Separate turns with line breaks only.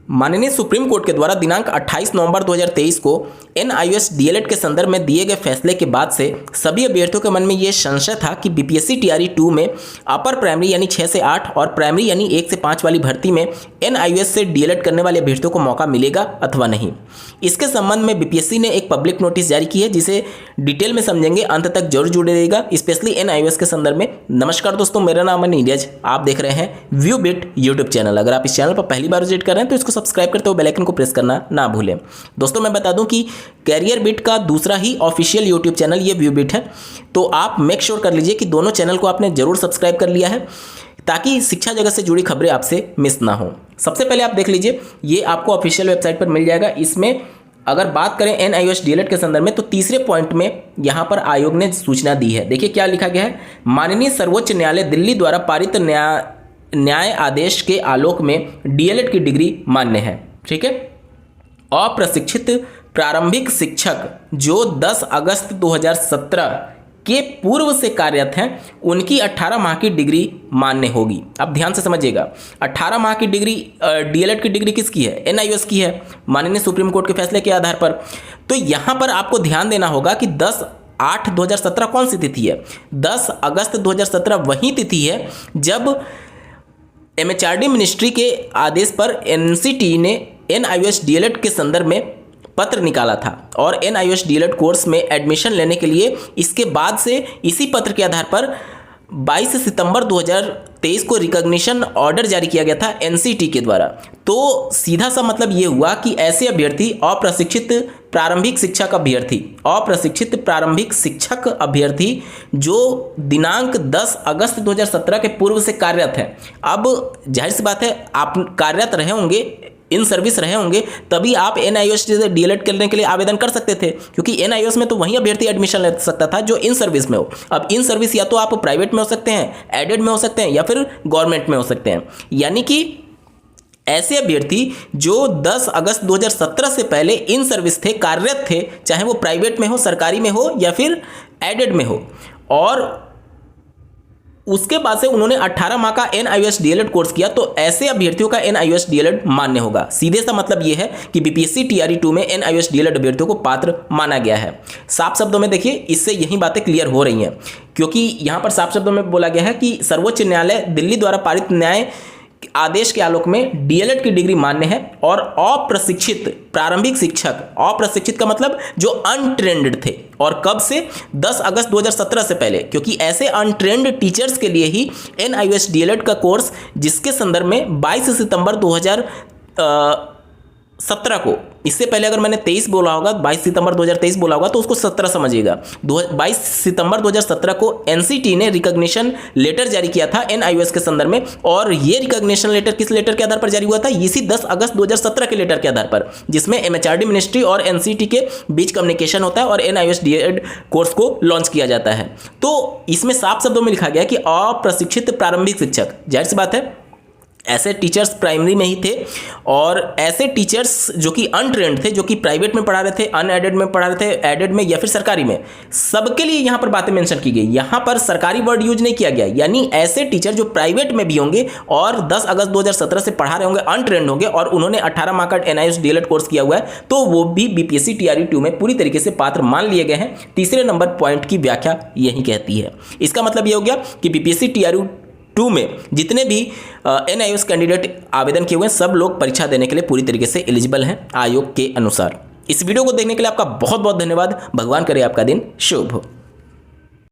माननीय supreme court के द्वारा दिनांक 28 नवंबर 2023 को NIOS डीएलएड के संदर्भ में दिए गए फैसले के बाद से सभी अभ्यर्थियों के मन में ये संशय था कि बीपीएससी टीआरई 2 में अपर प्राइमरी यानी 6 से 8 और प्राइमरी यानी 1 से 5 वाली भर्ती में NIOS से डीएलएड करने वाले अभ्यर्थियों को मौका मिलेगा अथवा नहीं। इसके संबंध में बीपीएससी ने एक पब्लिक नोटिस जारी की है, जिसे डिटेल में समझेंगे, अंत तक जरूर जुड़े रहिएगा, स्पेशली NIOS के संदर्भ में। नमस्कार दोस्तों, मेरा नाम है नीरज, आप देख रहे हैं व्यू बिट यूट्यूब चैनल। अगर आप इस चैनल पर पहली बार विजिट कर रहे हैं तो इसको सब्सक्राइब करते हुए बेल आइकन को प्रेस करना ना भूलें। दोस्तों मैं बता दूं कि कैरियर बिट का दूसरा ही ऑफिशियल यूट्यूब चैनल ये व्यू बिट है, तो आप मेक श्योर कर लीजिए कि दोनों चैनल को आपने जरूर सब्सक्राइब कर लिया है, ताकि शिक्षा जगत से जुड़ी खबरें आपसे मिस ना हो। सबसे पहले आप देख लीजिए, ये आपको ऑफिशियल वेबसाइट पर मिल जाएगा। इसमें अगर बात करें NIOS डीएलएड के संदर्भ में, तो तीसरे पॉइंट में यहाँ पर आयोग ने सूचना दी है। देखिए क्या लिखा गया है, माननीय सर्वोच्च न्यायालय दिल्ली द्वारा पारित न्याय आदेश के आलोक में डीएलएड की डिग्री मान्य है। ठीक है, अप्रशिक्षित प्रारंभिक शिक्षक जो 10 अगस्त 2017 के पूर्व से कार्यरत हैं, उनकी 18 माह की डिग्री मान्य होगी। अब ध्यान से समझिएगा, 18 माह की डिग्री डीएलएड की डिग्री किसकी है? NIOS की है, माननीय सुप्रीम कोर्ट के फैसले के आधार पर। तो यहाँ पर आपको ध्यान देना होगा कि 10/8/2017 कौन सी तिथि है? 10 अगस्त 2017 वही तिथि है जब MHRD मिनिस्ट्री के आदेश पर NCT ने NIOS डीएलएड के संदर्भ में पत्र निकाला था और NIOS डीएलएड कोर्स में एडमिशन लेने के लिए इसके बाद से इसी पत्र के आधार पर 22 सितंबर 2023 को रिकॉग्निशन ऑर्डर जारी किया गया था NCT के द्वारा। तो सीधा सा मतलब ये हुआ कि ऐसे अभ्यर्थी अप्रशिक्षित प्रारंभिक शिक्षक अभ्यर्थी जो दिनांक 10 अगस्त 2017 के पूर्व से कार्यरत हैं, अब जाहिर सी बात है आप कार्यरत रहे होंगे, इन सर्विस रहे होंगे, तभी आप NIOS से डीएलएड करने के लिए आवेदन कर सकते थे, क्योंकि NIOS में तो वही अभ्यर्थी एडमिशन ले सकता था जो इन सर्विस में हो। अब इन सर्विस या तो आप प्राइवेट में हो सकते हैं, एडेड में हो सकते हैं, या फिर गवर्नमेंट में हो सकते हैं। यानी कि ऐसे अभ्यर्थी जो 10 अगस्त 2017 से पहले इन सर्विस थे, कार्यरत थे, चाहे वो प्राइवेट में हो, सरकारी में हो या फिर एडेड में हो, और उसके बाद से उन्होंने 18 माह का NIOS डीएलएड कोर्स किया, तो ऐसे अभ्यर्थियों का NIOS डीएलएड मान्य होगा। सीधे सा मतलब ये है कि बीपीएससी टीआरई 2 में NIOS डीएलएड अभ्यर्थियों को पात्र माना गया है। साफ शब्दों में देखिए, इससे यही बातें क्लियर हो रही हैं, क्योंकि यहाँ पर साफ शब्दों में बोला गया है कि सर्वोच्च न्यायालय दिल्ली द्वारा पारित न्याय आदेश के आलोक में डीएलएड की डिग्री मान्य है और अप्रशिक्षित प्रारंभिक शिक्षक, अप्रशिक्षित का मतलब जो अनट्रेंड थे, और कब से? 10 अगस्त 2017 से पहले, क्योंकि ऐसे अनट्रेंड टीचर्स के लिए ही NIOS डीएलएड का कोर्स, जिसके संदर्भ में 22 सितंबर 2017 को, इससे पहले अगर मैंने 23 बोला होगा, 22 सितंबर 2023 बोला होगा, तो उसको 17 समझिएगा। 22 सितंबर 2017 को NCT ने रिकॉग्निशन लेटर जारी किया था NIOS के संदर्भ में, और ये रिकॉग्निशन लेटर किस लेटर के आधार पर जारी हुआ था? इसी 10 अगस्त 2017 के लेटर के आधार पर, जिसमें MHRD मिनिस्ट्री और NCT के बीच कम्युनिकेशन होता है और NIOS डीएलएड कोर्स को लॉन्च किया जाता है। तो इसमें साफ शब्दों में लिखा गया कि अप्रशिक्षित प्रारंभिक शिक्षक, जाहिर सी बात है ऐसे टीचर्स प्राइमरी में ही थे, और ऐसे टीचर्स जो कि अनट्रेंड थे, जो कि प्राइवेट में पढ़ा रहे थे, अनएडेड में पढ़ा रहे थे, एडेड में या फिर सरकारी में, सबके लिए यहाँ पर बातें मेंशन की गई। यहाँ पर सरकारी वर्ड यूज नहीं किया गया, यानी ऐसे टीचर जो प्राइवेट में भी होंगे और 10 अगस्त 2017 से पढ़ा रहे होंगे, अनट्रेंड होंगे, और उन्होंने 18 माह का NIOS डीएलएड कोर्स किया हुआ है, तो वो भी बीपीएससी टीआरई 2 में पूरी तरीके से पात्र मान लिए गए हैं। तीसरे नंबर पॉइंट की व्याख्या यही कहती है। इसका मतलब ये हो गया कि बीपीएससी टीआरई 2 में जितने भी NIOS कैंडिडेट आवेदन किए हुए हैं, सब लोग परीक्षा देने के लिए पूरी तरीके से एलिजिबल हैं आयोग के अनुसार। इस वीडियो को देखने के लिए आपका बहुत बहुत धन्यवाद। भगवान करे आपका दिन शुभ हो।